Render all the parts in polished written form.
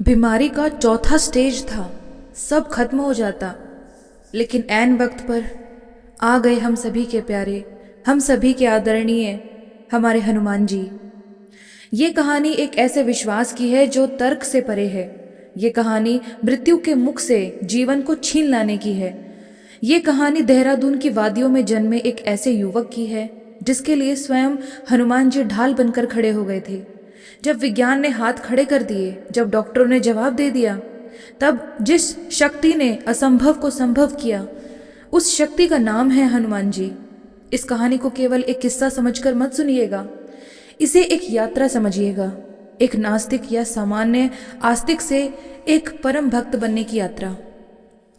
बीमारी का चौथा स्टेज था। सब खत्म हो जाता, लेकिन ऐन वक्त पर आ गए हम सभी के प्यारे, हम सभी के आदरणीय हमारे हनुमान जी। ये कहानी एक ऐसे विश्वास की है जो तर्क से परे है। ये कहानी मृत्यु के मुख से जीवन को छीन लाने की है। ये कहानी देहरादून की वादियों में जन्मे एक ऐसे युवक की है जिसके लिए स्वयं हनुमान जी ढाल बनकर खड़े हो गए थे। जब विज्ञान ने हाथ खड़े कर दिए, जब डॉक्टरों ने जवाब दे दिया, तब जिस शक्ति ने असंभव को संभव किया, उस शक्ति का नाम है हनुमान जी। इस कहानी को केवल एक किस्सा समझकर मत सुनिएगा, इसे एक यात्रा समझिएगा। एक नास्तिक या सामान्य आस्तिक से एक परम भक्त बनने की यात्रा।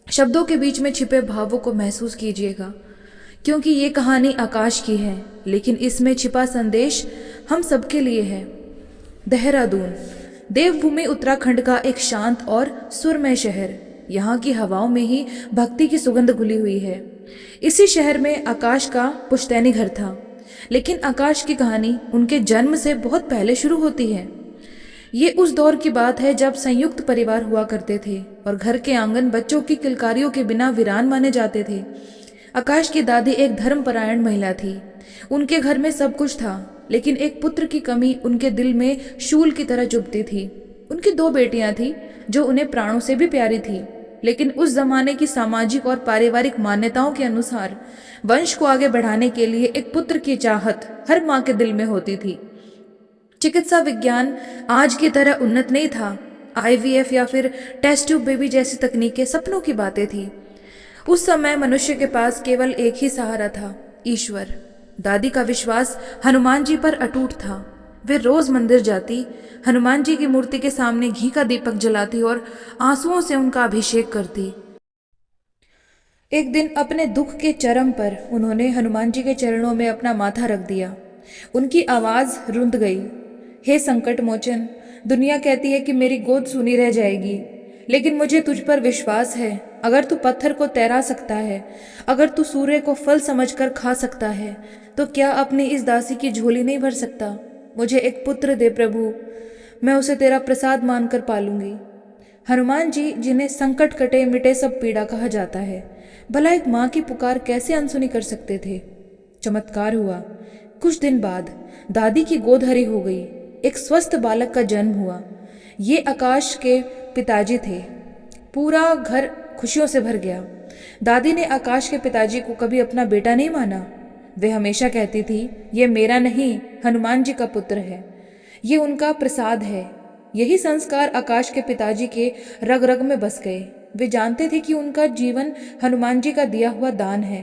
शब्दों के बीच में छिपे भावों को महसूस कीजिएगा, क्योंकि ये कहानी आकाश की है, लेकिन इसमें छिपा संदेश हम सबके लिए है। देहरादून, देवभूमि उत्तराखंड का एक शांत और सुरमय शहर। यहाँ की हवाओं में ही भक्ति की सुगंध घुली हुई है। इसी शहर में आकाश का पुश्तैनी घर था, लेकिन आकाश की कहानी उनके जन्म से बहुत पहले शुरू होती है। ये उस दौर की बात है जब संयुक्त परिवार हुआ करते थे और घर के आंगन बच्चों की किलकारियों के बिना वीरान माने जाते थे। आकाश की दादी एक धर्मपरायण महिला थी। उनके घर में सब कुछ था, लेकिन एक पुत्र की कमी उनके दिल में शूल की तरह चुभती थी। उनकी दो बेटियां थीं जो उन्हें प्राणों से भी प्यारी थी, लेकिन उस जमाने की सामाजिक और पारिवारिक मान्यताओं के अनुसार वंश को आगे बढ़ाने के लिए एक पुत्र की चाहत हर माँ के दिल में होती थी। चिकित्सा विज्ञान आज की तरह उन्नत नहीं था। आईवीएफ या फिर टेस्ट ट्यूब बेबी जैसी तकनीकें सपनों की बातें थी। उस समय मनुष्य के पास केवल एक ही सहारा था, ईश्वर। दादी का विश्वास हनुमान जी पर अटूट था। वे रोज मंदिर जाती, हनुमान जी की मूर्ति के सामने घी का दीपक जलाती और आंसुओं से उनका अभिषेक करती। एक दिन अपने दुख के चरम पर उन्होंने हनुमान जी के चरणों में अपना माथा रख दिया। उनकी आवाज रुंध गई। हे संकट मोचन, दुनिया कहती है कि मेरी गोद सूनी रह जाएगी, लेकिन मुझे तुझ पर विश्वास है। अगर तू पत्थर को तैरा सकता है, अगर तू सूर्य को फल समझकर खा सकता है, तो क्या अपनी इस दासी की झोली नहीं भर सकता? मुझे एक पुत्र दे प्रभु, मैं उसे तेरा प्रसाद मानकर पालूंगी। हनुमान जी, जिन्हें संकट कटे मिटे सब पीड़ा कहा जाता है, भला एक माँ की पुकार कैसे अनसुनी कर सकते थे? चमत्कार हुआ। कुछ दिन बाद दादी की गोद हरी हो गई। एक स्वस्थ बालक का जन्म हुआ। ये आकाश के पिताजी थे। पूरा घर खुशियों से भर गया। दादी ने आकाश के पिताजी को कभी अपना बेटा नहीं माना। वे हमेशा कहती थी, ये मेरा नहीं, हनुमान जी का पुत्र है, ये उनका प्रसाद है। यही संस्कार आकाश के पिताजी के रग रग में बस गए। वे जानते थे कि उनका जीवन हनुमान जी का दिया हुआ दान है।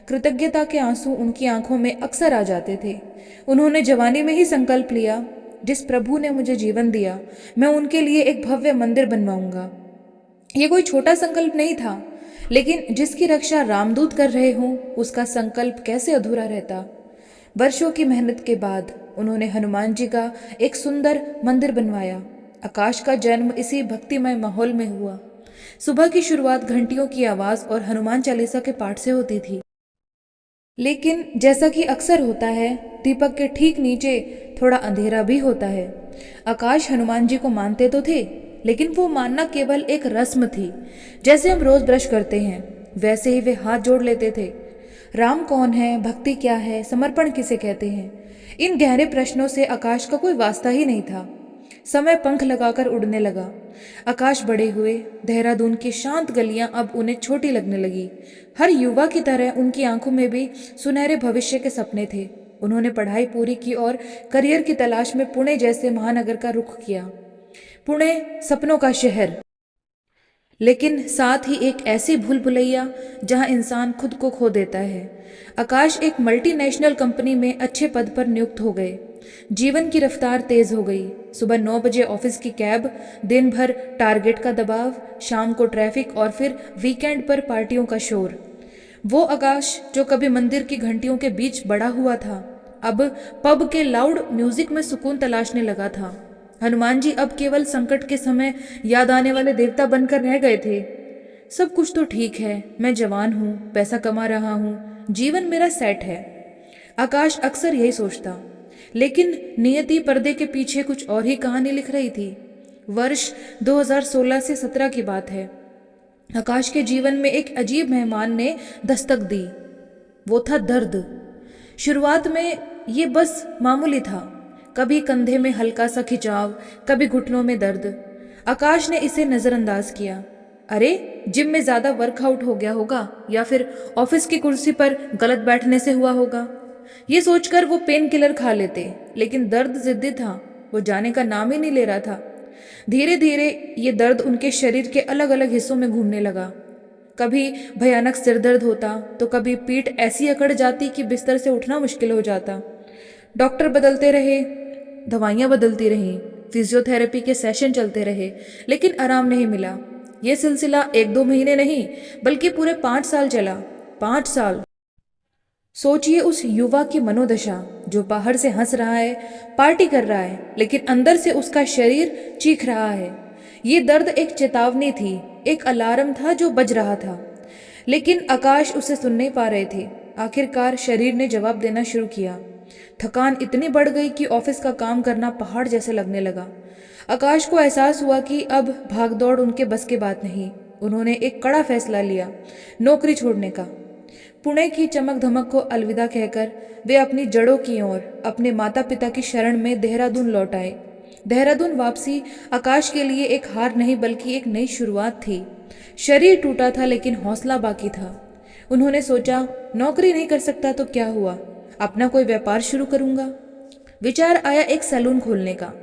कृतज्ञता के आंसू उनकी आंखों में अक्सर आ जाते थे। उन्होंने जवानी में ही संकल्प लिया, जिस प्रभु ने मुझे जीवन दिया, मैं उनके लिए एक भव्य मंदिर बनवाऊंगा। ये कोई छोटा संकल्प नहीं था, लेकिन जिसकी रक्षा रामदूत कर रहे हों, उसका संकल्प कैसे अधूरा रहता? वर्षों की मेहनत के बाद उन्होंने हनुमान जी का एक सुंदर मंदिर बनवाया। आकाश का जन्म इसी भक्तिमय माहौल में हुआ। सुबह की शुरुआत घंटियों की आवाज और हनुमान चालीसा के पाठ से होती थी। लेकिन जैसा कि अक्सर होता है, दीपक के ठीक नीचे थोड़ा अंधेरा भी होता है। आकाश हनुमान जी को मानते तो थे, लेकिन वो मानना केवल एक रस्म थी। जैसे हम रोज ब्रश करते हैं, वैसे ही वे हाथ जोड़ लेते थे। राम कौन है, भक्ति क्या है, समर्पण किसे कहते हैं? इन गहरे प्रश्नों से आकाश का कोई वास्ता ही नहीं था। समय पंख लगाकर उड़ने लगा। आकाश बड़े हुए। देहरादून की शांत गलियां अब उन्हें छोटी लगने लगी। हर युवा की तरह उनकी आंखों में भी सुनहरे भविष्य के सपने थे। उन्होंने पढ़ाई पूरी की और करियर की तलाश में पुणे जैसे महानगर का रुख किया। पुणे सपनों का शहर, लेकिन साथ ही एक ऐसी भूल भुलैया जहां इंसान खुद को खो देता है। आकाश एक मल्टीनेशनल कंपनी में अच्छे पद पर नियुक्त हो गए। जीवन की रफ्तार तेज हो गई। सुबह 9 बजे ऑफिस की कैब, दिन भर टारगेट का दबाव, शाम को ट्रैफिक और फिर वीकेंड पर पार्टियों का शोर। वो आकाश जो कभी मंदिर की घंटियों के बीच बड़ा हुआ था, अब पब के लाउड म्यूजिक में सुकून तलाशने लगा था। हनुमान जी अब केवल संकट के समय याद आने वाले देवता बनकर रह गए थे। सब कुछ तो ठीक है, मैं जवान हूँ, पैसा कमा रहा हूँ, जीवन मेरा सेट है। आकाश अक्सर यही सोचता, लेकिन नियति पर्दे के पीछे कुछ और ही कहानी लिख रही थी। वर्ष 2016 से 17 की बात है। आकाश के जीवन में एक अजीब मेहमान ने दस्तक दी। वो था दर्द। शुरुआत में ये बस मामूली था, कभी कंधे में हल्का सा खिंचाव, कभी घुटनों में दर्द। आकाश ने इसे नज़रअंदाज किया। अरे, जिम में ज़्यादा वर्कआउट हो गया होगा या फिर ऑफिस की कुर्सी पर गलत बैठने से हुआ होगा। ये सोचकर वो पेन किलर खा लेते, लेकिन दर्द जिद्दी था, वो जाने का नाम ही नहीं ले रहा था। धीरे धीरे ये दर्द उनके शरीर के अलग अलग हिस्सों में घूमने लगा। कभी भयानक सिरदर्द होता तो कभी पीठ ऐसी अकड़ जाती कि बिस्तर से उठना मुश्किल हो जाता। डॉक्टर बदलते रहे, दवाइयाँ बदलती रहीं, फिजियोथेरेपी के सेशन चलते रहे, लेकिन आराम नहीं मिला। ये सिलसिला 1-2 महीने नहीं बल्कि पूरे 5 साल चला। 5 साल। सोचिए उस युवा की मनोदशा, जो बाहर से हंस रहा है, पार्टी कर रहा है, लेकिन अंदर से उसका शरीर चीख रहा है। ये दर्द एक चेतावनी थी, एक अलार्म था जो बज रहा था, लेकिन आकाश उसे सुन नहीं पा रहे थे। आखिरकार शरीर ने जवाब देना शुरू किया। थकान इतनी बढ़ गई कि ऑफिस का काम करना पहाड़ जैसे लगने लगा। आकाश को एहसास हुआ कि अब भागदौड़ उनके बस की बात नहीं। उन्होंने एक कड़ा फैसला लिया, नौकरी छोड़ने का। पुणे की चमक धमक को अलविदा कहकर वे अपनी जड़ों की ओर, अपने माता पिता की शरण में देहरादून लौट आए। देहरादून वापसी आकाश के लिए एक हार नहीं बल्कि एक नई शुरुआत थी। शरीर टूटा था लेकिन हौसला बाकी था। उन्होंने सोचा, नौकरी नहीं कर सकता तो क्या हुआ, अपना कोई व्यापार शुरू करूंगा। विचार आया एक सैलून खोलने का।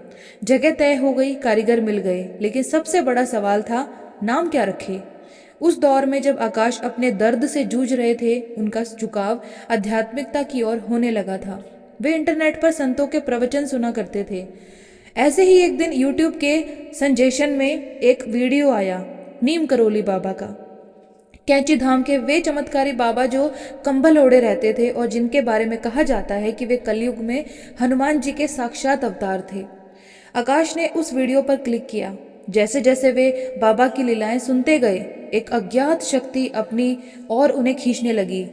जगह तय हो गई, कारीगर मिल गए, लेकिन सबसे बड़ा सवाल था नाम क्या रखे। उस दौर में जब आकाश अपने दर्द से जूझ रहे थे, उनका झुकाव आध्यात्मिकता की ओर होने लगा था। वे इंटरनेट पर संतों के प्रवचन सुना करते थे। ऐसे ही एक दिन यूट्यूब के संजेशन में एक वीडियो आया नीम करोली बाबा का। कैंची धाम के वे चमत्कारी बाबा जो कंबल ओढ़े रहते थे और जिनके बारे में कहा जाता है कि वे कलयुग में हनुमान जी के साक्षात अवतार थे। आकाश ने उस वीडियो पर क्लिक किया। जैसे जैसे वे बाबा की लीलाएं सुनते गए, एक अज्ञात शक्ति अपनी और उन्हें खींचने लगी।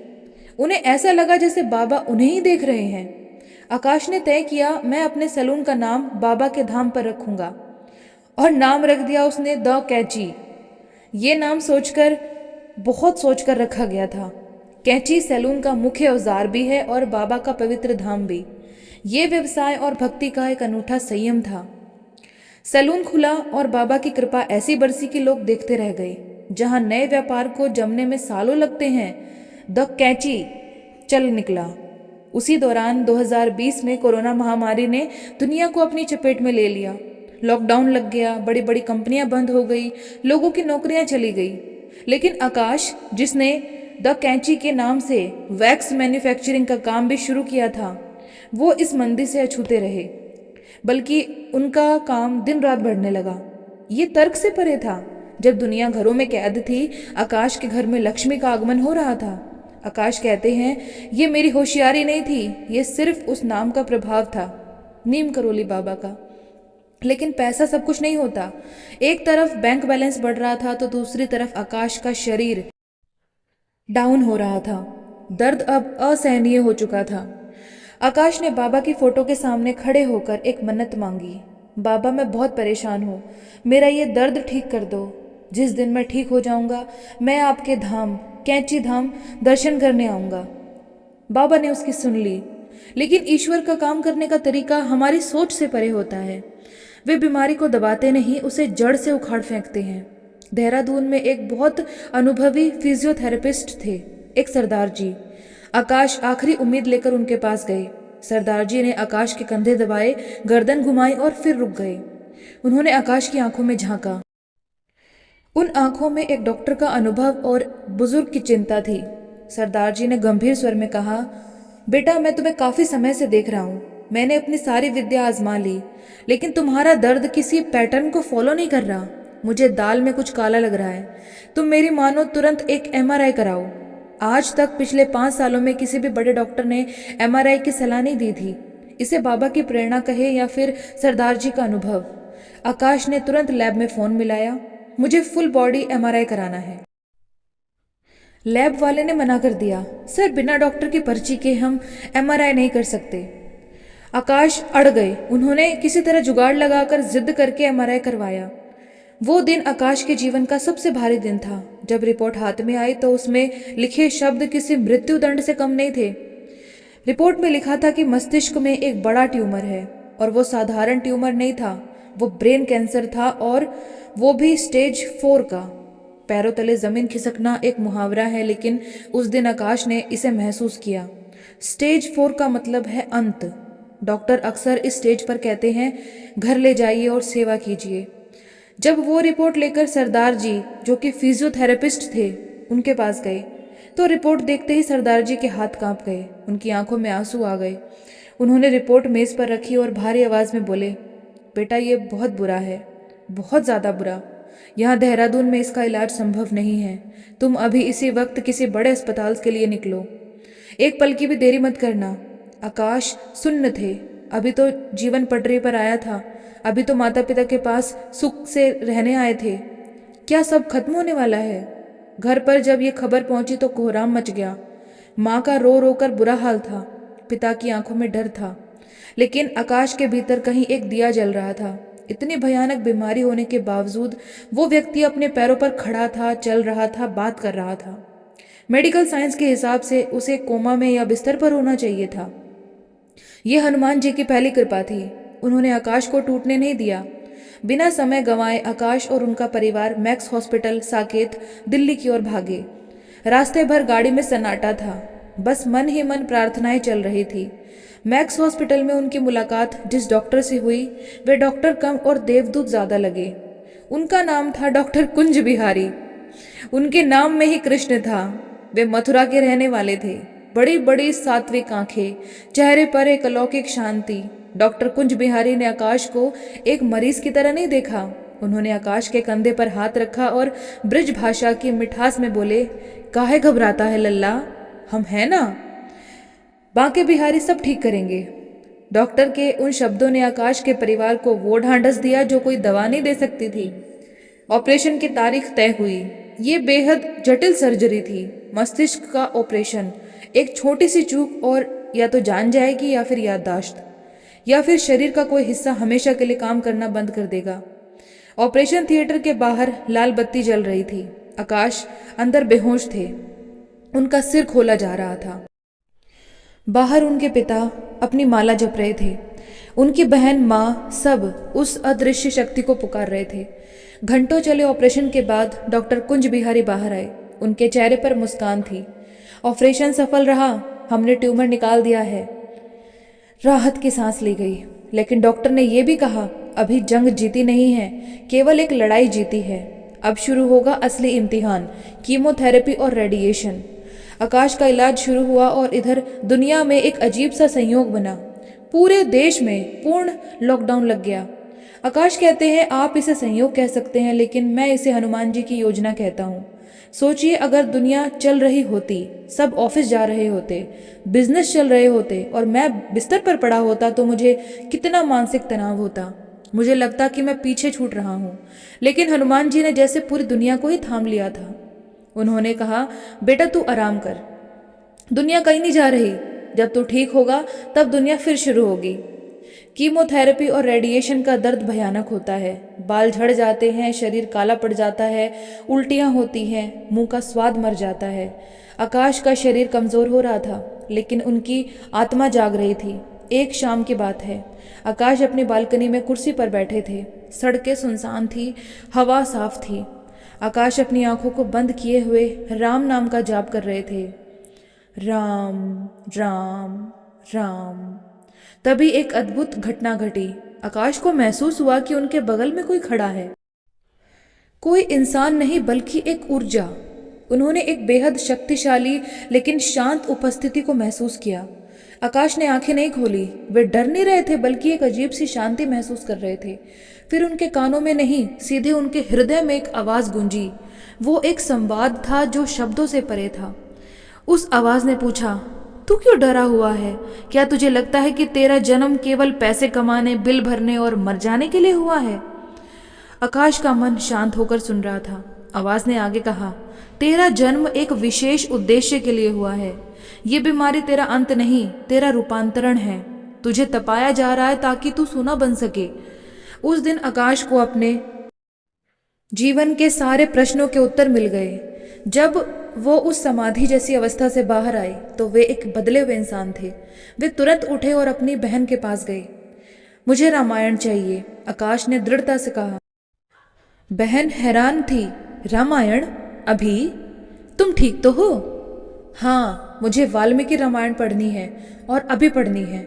उन्हें ऐसा लगा जैसे बाबा उन्हें ही देख रहे हैं। आकाश ने तय किया, मैं अपने सैलून का नाम बाबा के धाम पर रखूंगा, और नाम रख दिया उसने द कैंची। ये नाम बहुत सोचकर रखा गया था। कैंची सैलून का मुख्य औजार भी है और बाबा का पवित्र धाम भी। ये व्यवसाय और भक्ति का एक अनूठा संयम था। सैलून खुला और बाबा की कृपा ऐसी बरसी कि लोग देखते रह गए। जहां नए व्यापार को जमने में सालों लगते हैं, द कैंची चल निकला। उसी दौरान 2020 में कोरोना महामारी ने दुनिया को अपनी चपेट में ले लिया। लॉकडाउन लग गया, बड़ी बड़ी कंपनियां बंद हो गई, लोगों की नौकरियां चली गई। लेकिन आकाश, जिसने द कैंची के नाम से वैक्स मैन्युफैक्चरिंग का काम भी शुरू किया था, वो इस मंदी से अछूते रहे, बल्कि उनका काम दिन रात बढ़ने लगा। ये तर्क से परे था। जब दुनिया घरों में कैद थी, आकाश के घर में लक्ष्मी का आगमन हो रहा था। आकाश कहते हैं, ये मेरी होशियारी नहीं थी, ये सिर्फ उस नाम का प्रभाव था, नीम करोली बाबा का। लेकिन पैसा सब कुछ नहीं होता। एक तरफ बैंक बैलेंस बढ़ रहा था तो दूसरी तरफ आकाश का शरीर डाउन हो रहा था। दर्द अब असहनीय हो चुका था। आकाश ने बाबा की फोटो के सामने खड़े होकर एक मन्नत मांगी। बाबा, मैं बहुत परेशान हूँ, मेरा ये दर्द ठीक कर दो। जिस दिन मैं ठीक हो जाऊंगा, मैं आपके धाम, कैंची धाम, दर्शन करने आऊंगा। बाबा ने उसकी सुन ली। लेकिन ईश्वर का काम करने का तरीका हमारी सोच से परे होता है। वे बीमारी को दबाते नहीं, उसे जड़ से उखाड़ फेंकते हैं। देहरादून में एक बहुत अनुभवी फिजियोथेरेपिस्ट थे, एक सरदार जी। आकाश आखिरी उम्मीद लेकर उनके पास गए। सरदार जी ने आकाश के कंधे दबाए, गर्दन घुमाई और फिर रुक गए। उन्होंने आकाश की आंखों में झांका। उन आंखों में एक डॉक्टर का अनुभव और बुजुर्ग की चिंता थी। सरदार जी ने गंभीर स्वर में कहा, बेटा, मैं तुम्हें काफी समय से देख रहा हूँ। मैंने अपनी सारी विद्या आजमा ली, लेकिन तुम्हारा दर्द किसी पैटर्न को फॉलो नहीं कर रहा। मुझे दाल में कुछ काला लग रहा है। तुम मेरी मानो, तुरंत एक MRI कराओ। आज तक पिछले 5 सालों में किसी भी बड़े डॉक्टर ने MRI की सलाह नहीं दी थी। इसे बाबा की प्रेरणा कहे या फिर सरदार जी का अनुभव। आकाश ने तुरंत लैब में फोन मिलाया। मुझे फुल बॉडी MRI कराना है। लैब वाले ने मना कर दिया। सर, बिना डॉक्टर की पर्ची के हम MRI नहीं कर सकते। आकाश अड़ गए। उन्होंने किसी तरह जुगाड़ लगाकर जिद करके एमआरआई करवाया। वो दिन आकाश के जीवन का सबसे भारी दिन था। जब रिपोर्ट हाथ में आई तो उसमें लिखे शब्द किसी मृत्यु दंड से कम नहीं थे। रिपोर्ट में लिखा था कि मस्तिष्क में एक बड़ा ट्यूमर है, और वो साधारण ट्यूमर नहीं था, वो ब्रेन कैंसर था, और वो भी स्टेज 4 का। पैरों तले जमीन खिसकना एक मुहावरा है, लेकिन उस दिन आकाश ने इसे महसूस किया। स्टेज 4 का मतलब है अंत। डॉक्टर अक्सर इस स्टेज पर कहते हैं, घर ले जाइए और सेवा कीजिए। जब वो रिपोर्ट लेकर सरदार जी, जो कि फिजियोथेरेपिस्ट थे, उनके पास गए, तो रिपोर्ट देखते ही सरदार जी के हाथ कांप गए। उनकी आंखों में आंसू आ गए। उन्होंने रिपोर्ट मेज पर रखी और भारी आवाज में बोले, बेटा ये बहुत बुरा है, बहुत ज़्यादा बुरा। यहाँ देहरादून में इसका इलाज संभव नहीं है। तुम अभी इसी वक्त किसी बड़े अस्पताल के लिए निकलो। एक पल की भी देरी मत करना। आकाश सुन्न थे। अभी तो जीवन पटरी पर आया था। अभी तो माता पिता के पास सुख से रहने आए थे। क्या सब खत्म होने वाला है? घर पर जब ये खबर पहुंची तो कोहराम मच गया। माँ का रो रो कर बुरा हाल था। पिता की आंखों में डर था, लेकिन आकाश के भीतर कहीं एक दिया जल रहा था। इतनी भयानक बीमारी होने के बावजूद वो व्यक्ति अपने पैरों पर खड़ा था, चल रहा था, बात कर रहा था। मेडिकल साइंस के हिसाब से उसे कोमा में या बिस्तर पर होना चाहिए था। ये हनुमान जी की पहली कृपा थी। उन्होंने आकाश को टूटने नहीं दिया। बिना समय गंवाए आकाश और उनका परिवार मैक्स हॉस्पिटल साकेत दिल्ली की ओर भागे। रास्ते भर गाड़ी में सन्नाटा था। बस मन ही मन प्रार्थनाएं चल रही थी। मैक्स हॉस्पिटल में उनकी मुलाकात जिस डॉक्टर से हुई, वे डॉक्टर कम और देवदूत ज्यादा लगे। उनका नाम था डॉक्टर कुंज बिहारी। उनके नाम में ही कृष्ण था। वे मथुरा के रहने वाले थे। बड़ी बड़ी सात्विक आंखें, चेहरे पर एक अलौकिक शांति। डॉक्टर कुंज बिहारी ने आकाश को एक मरीज की तरह नहीं देखा। उन्होंने आकाश के कंधे पर हाथ रखा और ब्रिज भाषा की मिठास में बोले, काहे घबराता है लल्ला, हम हैं ना, बांके बिहारी सब ठीक करेंगे। डॉक्टर के उन शब्दों ने आकाश के परिवार को वो ढांढस दिया जो कोई दवा नहीं दे सकती थी। ऑपरेशन की तारीख तय हुई। ये बेहद जटिल सर्जरी थी। मस्तिष्क का ऑपरेशन। एक छोटी सी चूक और या तो जान जाएगी, या फिर याददाश्त, या फिर शरीर का कोई हिस्सा हमेशा के लिए काम करना बंद कर देगा। ऑपरेशन थिएटर के बाहर लाल बत्ती जल रही थी। आकाश अंदर बेहोश थे। उनका सिर खोला जा रहा था। बाहर उनके पिता अपनी माला जप रहे थे। उनकी बहन, माँ, सब उस अदृश्य शक्ति को पुकार रहे थे। घंटों चले ऑपरेशन के बाद डॉक्टर कुंज बिहारी बाहर आए। उनके चेहरे पर मुस्कान थी। ऑपरेशन सफल रहा, हमने ट्यूमर निकाल दिया है। राहत की सांस ली गई। लेकिन डॉक्टर ने यह भी कहा, अभी जंग जीती नहीं है, केवल एक लड़ाई जीती है। अब शुरू होगा असली इम्तिहान, कीमोथेरेपी और रेडिएशन। आकाश का इलाज शुरू हुआ और इधर दुनिया में एक अजीब सा संयोग बना। पूरे देश में पूर्ण लॉकडाउन लग गया। आकाश कहते हैं, आप इसे संयोग कह सकते हैं, लेकिन मैं इसे हनुमान जी की योजना कहता हूँ। सोचिए, अगर दुनिया चल रही होती, सब ऑफिस जा रहे होते, बिजनेस चल रहे होते, और मैं बिस्तर पर पड़ा होता, तो मुझे कितना मानसिक तनाव होता। मुझे लगता कि मैं पीछे छूट रहा हूँ। लेकिन हनुमान जी ने जैसे पूरी दुनिया को ही थाम लिया था। उन्होंने कहा, बेटा तू आराम कर, दुनिया कहीं नहीं जा रही। जब तू ठीक होगा तब दुनिया फिर शुरू होगी। कीमोथेरेपी और रेडिएशन का दर्द भयानक होता है। बाल झड़ जाते हैं, शरीर काला पड़ जाता है, उल्टियाँ होती हैं, मुंह का स्वाद मर जाता है। आकाश का शरीर कमज़ोर हो रहा था, लेकिन उनकी आत्मा जाग रही थी। एक शाम की बात है। आकाश अपनी बालकनी में कुर्सी पर बैठे थे। सड़कें सुनसान थी, हवा साफ थी। आकाश अपनी आंखों को बंद किए हुए राम नाम का जाप कर रहे थे। राम राम राम। तभी एक अद्भुत घटना घटी। आकाश को महसूस हुआ कि उनके बगल में कोई खड़ा है। कोई इंसान नहीं, बल्कि एक ऊर्जा। उन्होंने एक बेहद शक्तिशाली लेकिन शांत उपस्थिति को महसूस किया। आकाश ने आंखें नहीं खोली। वे डर नहीं रहे थे, बल्कि एक अजीब सी शांति महसूस कर रहे थे। फिर उनके कानों में नहीं, सीधे उनके हृदय में एक आवाज गूंजी। वो एक संवाद था जो शब्दों से परे था। उस आवाज ने पूछा, तू क्यों डरा हुआ है? क्या तुझे लगता है कि तेरा जन्म केवल पैसे कमाने, बिल भरने और मर जाने के लिए हुआ है? आकाश का मन शांत होकर सुन रहा था। आवाज ने आगे कहा, तेरा जन्म एक विशेष उद्देश्य के लिए हुआ है। ये बीमारी तेरा अंत नहीं, तेरा रूपांतरण है। तुझे तपाया जा रहा है ताकि तू सोना बन सके। उस दिन आकाश को अपने जीवन के सारे प्रश्नों के उत्तर मिल गए। जब वो उस समाधि जैसी अवस्था से बाहर आए तो वे एक बदले हुए इंसान थे। वे तुरंत उठे और अपनी बहन के पास गए। मुझे रामायण चाहिए, आकाश ने दृढ़ता से कहा। बहन हैरान थी। रामायण? अभी? तुम ठीक तो हो? हाँ, मुझे वाल्मीकि रामायण पढ़नी है और अभी पढ़नी है।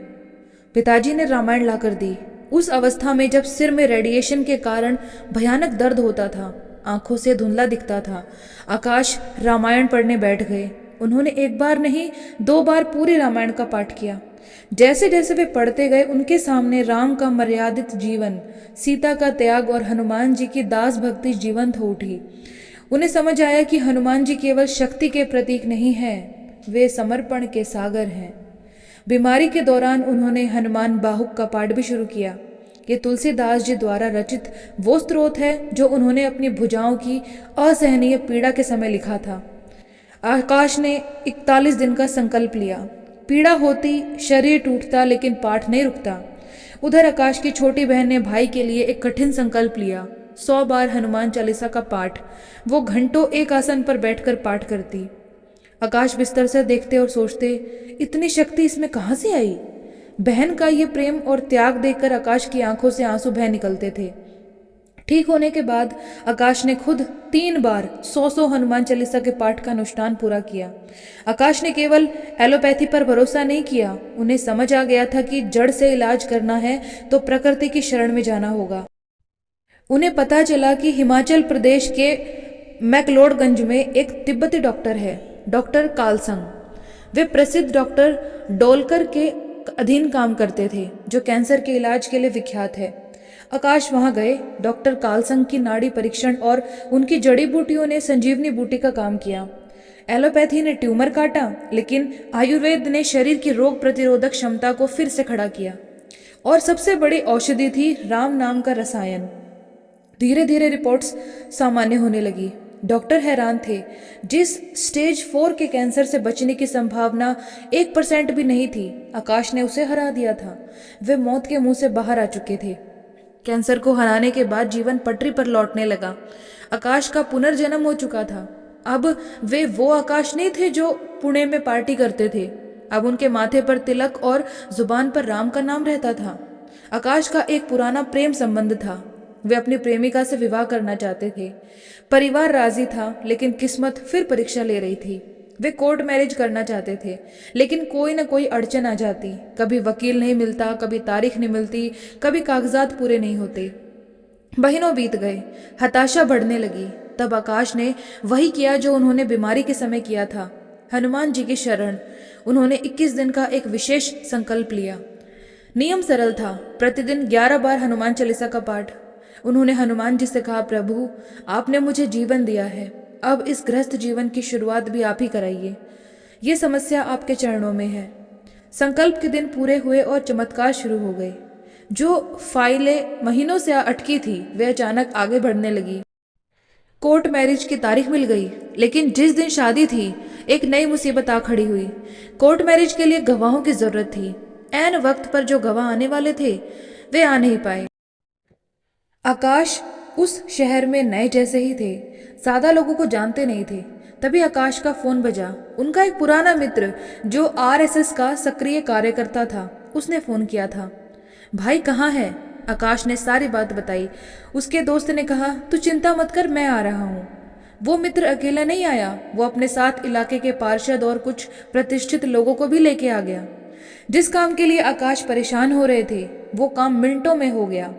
पिताजी ने रामायण लाकर दी। उस अवस्था में जब सिर में रेडिएशन के कारण भयानक दर्द होता था, आंखों से धुंधला दिखता था, आकाश रामायण पढ़ने बैठ गए। उन्होंने एक बार नहीं 2 बार पूरी रामायण का पाठ किया। जैसे जैसे वे पढ़ते गए उनके सामने राम का मर्यादित जीवन, सीता का त्याग और हनुमान जी की दास भक्ति जीवंत हो उठी। उन्हें समझ आया कि हनुमान जी केवल शक्ति के प्रतीक नहीं हैं, वे समर्पण के सागर हैं। बीमारी के दौरान उन्होंने हनुमान बाहुक का पाठ भी शुरू किया। ये तुलसीदास जी द्वारा रचित वो स्त्रोत है जो उन्होंने अपनी भुजाओं की असहनीय पीड़ा के समय लिखा था। आकाश ने 41 दिन का संकल्प लिया। पीड़ा होती, शरीर टूटता, लेकिन पाठ नहीं रुकता। उधर आकाश की छोटी बहन ने भाई के लिए एक कठिन संकल्प लिया, 100 बार हनुमान चालीसा का पाठ। वो घंटों एक आसन पर बैठकर पाठ करती। आकाश बिस्तर से देखते और सोचते, इतनी शक्ति इसमें कहाँ से आई? बहन का ये प्रेम और त्याग देखकर आकाश की आंखों से आंसू बह निकलते थे। ठीक होने के बाद आकाश ने खुद 3 बार 100 हनुमान चालीसा के पाठ का अनुष्ठान पूरा किया। आकाश ने केवल एलोपैथी पर भरोसा नहीं किया, उन्हें समझ आ गया था कि जड़ से इलाज करना है तो प्रकृति की शरण में जाना होगा। उन्हें पता चला कि हिमाचल प्रदेश के मैक्लोडगंज में एक तिब्बती डॉक्टर है, डॉक्टर कालसंग। वे प्रसिद्ध डॉक्टर डोलकर के अधीन काम करते थे, जो कैंसर के इलाज के लिए विख्यात है। आकाश वहां गए। डॉक्टर कालसंग की नाड़ी परीक्षण और उनकी जड़ी बूटियों ने संजीवनी बूटी का काम किया। एलोपैथी ने ट्यूमर काटा, लेकिन आयुर्वेद ने शरीर की रोग प्रतिरोधक क्षमता को फिर से खड़ा किया। और सबसे बड़ी औषधि थी राम नाम का रसायन। धीरे धीरे रिपोर्ट्स सामान्य होने लगी। डॉक्टर हैरान थे। जिस स्टेज 4 के कैंसर से बचने की संभावना 1% भी नहीं थी, आकाश ने उसे हरा दिया था। वे मौत के मुंह से बाहर आ चुके थे। कैंसर को हराने के बाद जीवन पटरी पर लौटने लगा। आकाश का पुनर्जन्म हो चुका था। अब वे वो आकाश नहीं थे जो पुणे में पार्टी करते थे। अब उनके माथे पर तिलक और जुबान पर राम का नाम रहता था। आकाश का एक पुराना प्रेम संबंध था। वे अपनी प्रेमिका से विवाह करना चाहते थे। परिवार राजी था, लेकिन किस्मत फिर परीक्षा ले रही थी। वे कोर्ट मैरिज करना चाहते थे, लेकिन कोई न कोई अड़चन आ जाती। कभी वकील नहीं मिलता, कभी तारीख नहीं मिलती, कभी कागजात पूरे नहीं होते। महीनों बीत गए, हताशा बढ़ने लगी। तब आकाश ने वही किया जो उन्होंने बीमारी के समय किया था, हनुमान जी की शरण। उन्होंने 21 दिन का एक विशेष संकल्प लिया। नियम सरल था, प्रतिदिन 11 बार हनुमान चालीसा का पाठ। उन्होंने हनुमान जी से कहा, प्रभु आपने मुझे जीवन दिया है, अब इस गृहस्थ जीवन की शुरुआत भी आप ही कराइए। ये समस्या आपके चरणों में है। संकल्प के दिन पूरे हुए और चमत्कार शुरू हो गए। जो फाइलें महीनों से अटकी थी, वे अचानक आगे बढ़ने लगी। कोर्ट मैरिज की तारीख मिल गई, लेकिन जिस दिन शादी थी, एक नई मुसीबत आ खड़ी हुई। कोर्ट मैरिज के लिए गवाहों की जरूरत थी। ऐन वक्त पर जो गवाह आने वाले थे, वे आ नहीं पाए। आकाश उस शहर में नए जैसे ही थे, ज्यादा लोगों को जानते नहीं थे। तभी आकाश का फोन बजा। उनका एक पुराना मित्र जो आरएसएस का सक्रिय कार्यकर्ता था, उसने फोन किया था। भाई कहाँ है? आकाश ने सारी बात बताई। उसके दोस्त ने कहा, तू चिंता मत कर, मैं आ रहा हूँ। वो मित्र अकेला नहीं आया, वो अपने साथ इलाके के पार्षद और कुछ प्रतिष्ठित लोगों को भी लेके आ गया। जिस काम के लिए आकाश परेशान हो रहे थे, वो काम मिनटों में हो गया।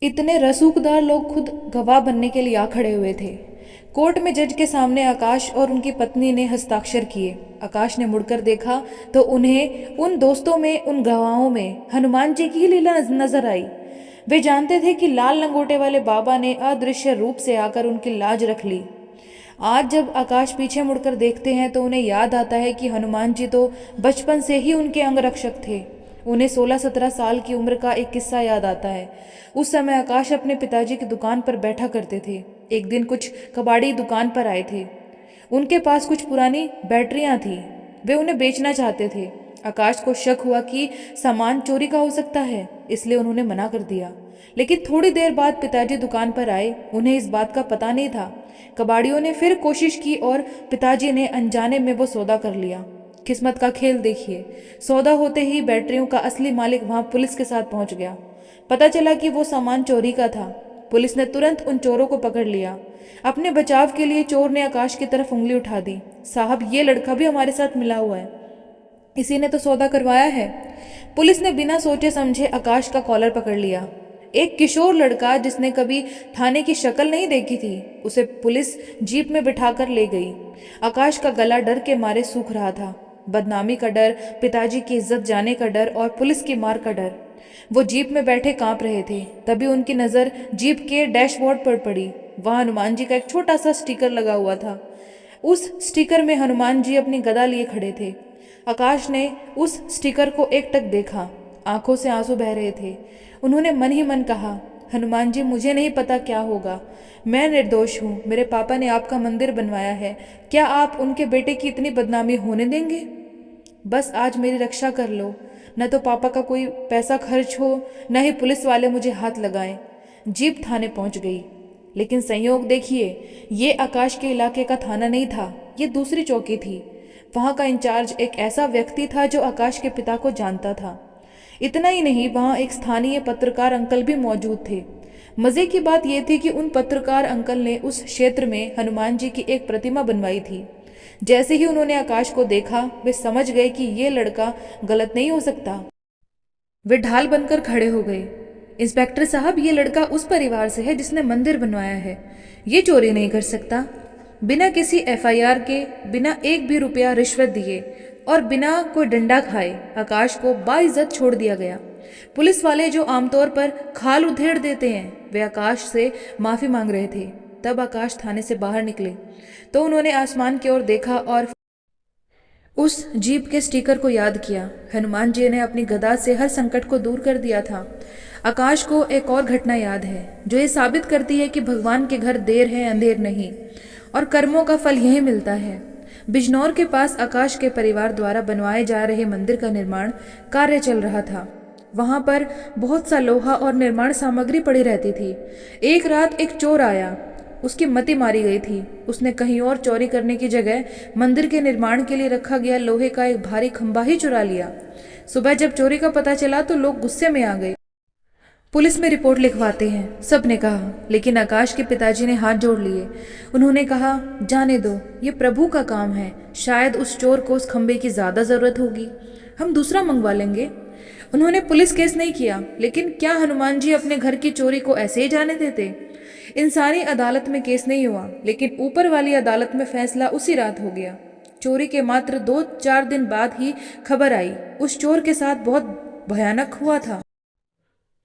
इतने रसूखदार लोग खुद गवाह बनने के लिए आ खड़े हुए थे। कोर्ट में जज के सामने आकाश और उनकी पत्नी ने हस्ताक्षर किए। आकाश ने मुड़कर देखा तो उन्हें उन दोस्तों में, उन गवाहों में हनुमान जी की लीला नजर आई। वे जानते थे कि लाल लंगोटे वाले बाबा ने अदृश्य रूप से आकर उनकी लाज रख ली। आज जब आकाश पीछे मुड़कर देखते हैं तो उन्हें याद आता है कि हनुमान जी तो बचपन से ही उनके अंगरक्षक थे। उन्हें 16-17 साल की उम्र का एक किस्सा याद आता है। उस समय आकाश अपने पिताजी की दुकान पर बैठा करते थे। एक दिन कुछ कबाड़ी दुकान पर आए थे। उनके पास कुछ पुरानी बैटरियां थी, वे उन्हें बेचना चाहते थे। आकाश को शक हुआ कि सामान चोरी का हो सकता है, इसलिए उन्होंने मना कर दिया। लेकिन थोड़ी देर बाद पिताजी दुकान पर आए। उन्हें इस बात का पता नहीं था। कबाड़ियों ने फिर कोशिश की और पिताजी ने अनजाने में वो सौदा कर लिया। किस्मत का खेल देखिए, सौदा होते ही बैटरियों का असली मालिक वहां पुलिस के साथ पहुंच गया। पता चला कि वो सामान चोरी का था। पुलिस ने तुरंत उन चोरों को पकड़ लिया। अपने बचाव के लिए चोर ने आकाश की तरफ उंगली उठा दी। साहब, ये लड़का भी हमारे साथ मिला हुआ है, इसी ने तो सौदा करवाया है। पुलिस ने बिना सोचे समझे आकाश का कॉलर पकड़ लिया। एक किशोर लड़का जिसने कभी थाने की शक्ल नहीं देखी थी, उसे पुलिस जीप में बिठाकर ले गई। आकाश का गला डर के मारे सूख रहा था। बदनामी का डर, पिताजी की इज्जत जाने का डर और पुलिस की मार का डर। वो जीप में बैठे कांप रहे थे। तभी उनकी नज़र जीप के डैशबोर्ड पर पड़ी। वहाँ हनुमान जी का एक छोटा सा स्टिकर लगा हुआ था। उस स्टिकर में हनुमान जी अपनी गदा लिए खड़े थे। आकाश ने उस स्टिकर को एकटक देखा। आंखों से आंसू बह रहे थे। उन्होंने मन ही मन कहा, हनुमान जी, मुझे नहीं पता क्या होगा, मैं निर्दोष हूँ। मेरे पापा ने आपका मंदिर बनवाया है, क्या आप उनके बेटे की इतनी बदनामी होने देंगे? बस आज मेरी रक्षा कर लो, न तो पापा का कोई पैसा खर्च हो, न ही पुलिस वाले मुझे हाथ लगाएं। जीप थाने पहुंच गई। लेकिन संयोग देखिए, ये आकाश के इलाके का थाना नहीं था, ये दूसरी चौकी थी। वहाँ का इंचार्ज एक ऐसा व्यक्ति था जो आकाश के पिता को जानता था। इतना ही नहीं, वहाँ एक स्थानीय पत्रकार अंकल भी मौजूद थे। मज़े की बात यह थी कि उन पत्रकार अंकल ने उस क्षेत्र में हनुमान जी की एक प्रतिमा बनवाई थी। जैसे ही उन्होंने आकाश को देखा, वे समझ गए कि ये लड़का गलत नहीं हो सकता। वे ढाल बनकर खड़े हो गए। इंस्पेक्टर साहब, ये लड़का उस परिवार से है जिसने मंदिर बनवाया है, ये चोरी नहीं कर सकता। बिना किसी एफआईआर के, बिना एक भी रुपया रिश्वत दिए और बिना कोई डंडा खाए आकाश को बाइज्जत छोड़ दिया गया। पुलिस वाले जो आमतौर पर खाल उधेड़ देते हैं, वे आकाश से माफ़ी मांग रहे थे। तब आकाश थाने से बाहर निकले तो उन्होंने आसमान की ओर देखा और उस जीप के स्टिकर को याद किया। हनुमान जी ने अपनी गदा से हर संकट को दूर कर दिया था। आकाश को एक और घटना याद है जो ये साबित करती है कि भगवान के घर देर है अंधेर नहीं, और कर्मों का फल यही मिलता है। बिजनौर के पास आकाश के परिवार द्वारा बनवाए जा रहे मंदिर का निर्माण कार्य चल रहा था। वहां पर बहुत सा लोहा और निर्माण सामग्री पड़ी रहती थी। एक रात एक चोर आया, उसकी मति मारी गई थी। उसने कहीं और चोरी करने की जगह मंदिर के निर्माण के लिए रखा गया लोहे का एक भारी खंभा ही चुरा लिया। सुबह जब चोरी का पता चला तो लोग गुस्से में आ गए। पुलिस में रिपोर्ट लिखवाते हैं, सब ने कहा। लेकिन आकाश के पिताजी ने हाथ जोड़ लिए। उन्होंने कहा, जाने दो, ये प्रभु का काम है। शायद उस चोर को उस खंबे की ज्यादा जरूरत होगी, हम दूसरा मंगवा लेंगे। उन्होंने पुलिस केस नहीं किया। लेकिन क्या हनुमान जी अपने घर की चोरी को ऐसे ही जाने देते? इंसानी अदालत में केस नहीं हुआ, लेकिन ऊपर वाली अदालत में फैसला उसी रात हो गया। चोरी के मात्र 2-4 दिन बाद ही खबर आई, उस चोर के साथ बहुत भयानक हुआ था।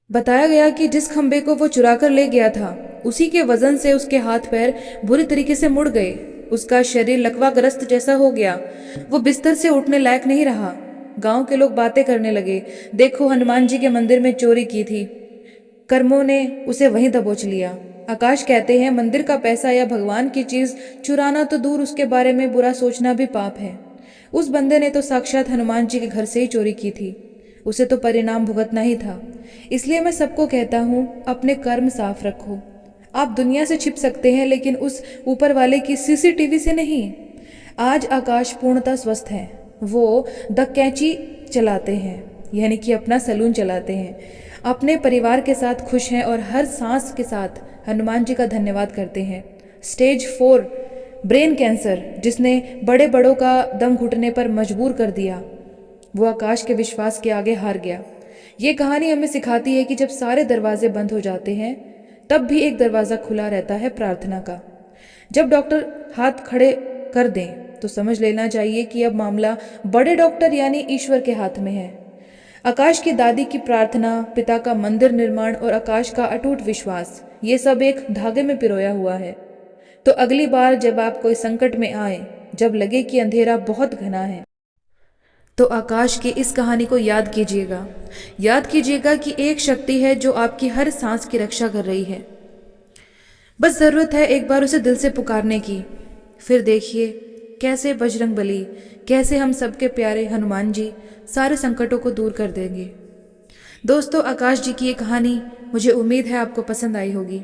बताया गया कि जिस खंबे को वो चुरा कर ले गया था, उसी के वजन से उसके हाथ पैर बुरी तरीके से मुड़ गए। उसका शरीर लकवाग्रस्त जैसा हो गया। वो बिस्तर से उठने लायक नहीं रहा। गांव के लोग बातें करने लगे, देखो हनुमान जी के मंदिर में चोरी की थी, कर्मों ने उसे वहीं दबोच लिया। आकाश कहते हैं, मंदिर का पैसा या भगवान की चीज चुराना तो दूर, उसके बारे में बुरा सोचना भी पाप है। उस बंदे ने तो साक्षात हनुमान जी के घर से ही चोरी की थी। उसे तो परिणाम भुगतना ही था। इसलिए मैं सबको कहता हूँ, अपने कर्म साफ रखो। आप दुनिया से छिप सकते हैं, लेकिन उस ऊपर वाले की सीसीटीवी से नहीं। आज आकाश पूर्णतः स्वस्थ है। वो द कैंची चलाते हैं, यानी कि अपना सैलून चलाते हैं। अपने परिवार के साथ खुश हैं और हर सांस के साथ हनुमान जी का धन्यवाद करते हैं। स्टेज 4 ब्रेन कैंसर, जिसने बड़े बड़ों का दम घुटने पर मजबूर कर दिया, वो आकाश के विश्वास के आगे हार गया। ये कहानी हमें सिखाती है कि जब सारे दरवाजे बंद हो जाते हैं, तब भी एक दरवाज़ा खुला रहता है, प्रार्थना का। जब डॉक्टर हाथ खड़े कर दें तो समझ लेना चाहिए कि अब मामला बड़े डॉक्टर यानी ईश्वर के हाथ में है। आकाश की दादी की प्रार्थना, पिता का मंदिर निर्माण और आकाश का अटूट विश्वास, ये सब एक धागे में पिरोया हुआ है। तो अगली बार जब आप कोई संकट में आए, जब लगे कि अंधेरा बहुत घना है, तो आकाश की इस कहानी को याद कीजिएगा। याद कीजिएगा कि एक शक्ति है जो आपकी हर सांस की रक्षा कर रही है। बस ज़रूरत है एक बार उसे दिल से पुकारने की। फिर देखिए कैसे बजरंग बली, कैसे हम सबके प्यारे हनुमान जी सारे संकटों को दूर कर देंगे। दोस्तों, आकाश जी की ये कहानी मुझे उम्मीद है आपको पसंद आई होगी।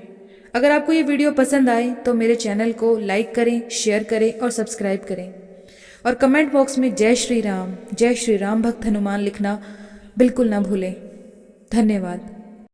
अगर आपको ये वीडियो पसंद आए तो मेरे चैनल को लाइक करें, शेयर करें और सब्सक्राइब करें। और कमेंट बॉक्स में जय श्री राम भक्त हनुमान लिखना बिल्कुल ना भूलें। धन्यवाद।